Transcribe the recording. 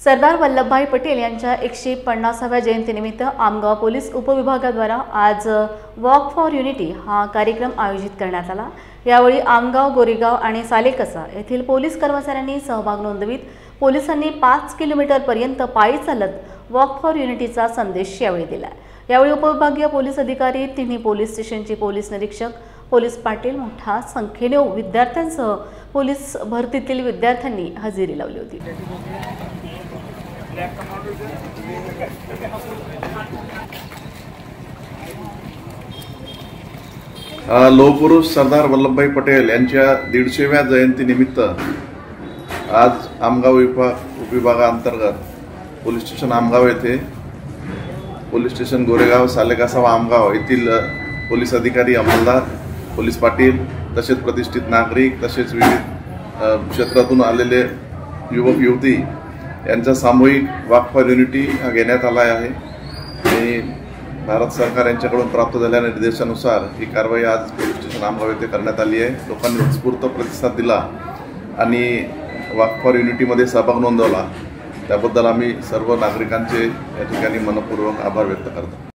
सरदार वल्लभभाई पटेल यांच्या 150व्या जयंतीनिमित्त आमगाव पोलीस उपविभागाद्वारा आज वॉक फॉर युनिटी हा कार्यक्रम आयोजित करण्यात आला। यावेळी आमगाव, गोरेगाव आणि सालेकसा येथील पोलीस कर्मचाऱ्यांनी सहभाग नोंदवित पोलिसांनी 5 किलोमीटरपर्यंत पायी चालत वॉक फॉर युनिटीचा संदेश यावेळी दिला। यावेळी उपविभागीय पोलीस अधिकारी, तिन्ही पोलीस स्टेशनचे पोलीस निरीक्षक, पोलीस पाटील, मोठ्या संख्येने विद्यार्थ्यांसह पोलीस भरतीतील विद्यार्थ्यांनी हजेरी लावली होती। लोहपुरुष सरदार वल्लभभाई पटेल यांच्या 150व्या जयंतीनिमित्त आज आमगाव उपविभागाअंतर्गत पोलीस स्टेशन आमगाव येथे, पोलीस स्टेशन गोरेगाव, सालेकसा व आमगाव येथील पोलीस अधिकारी, अंमलदार, पोलीस पाटील तसेच प्रतिष्ठित नागरिक तसेच विविध क्षेत्रातून आलेले युवक युवती यांचा सामूहिक वॉक फॉर युनिटी हा घेण्यात आला आहे। आणि भारत सरकार यांच्याकडून प्राप्त झालेल्या निर्देशानुसार ही कारवाई आज पोलीस स्टेशन आमगाव येथे करण्यात आली आहे। लोकांनी उत्स्फूर्त प्रतिसाद दिला आणि वॉक फॉर युनिटीमध्ये सहभाग नोंदवला, त्याबद्दल आम्ही सर्व नागरिकांचे या ठिकाणी मनपूर्वक आभार व्यक्त करतो।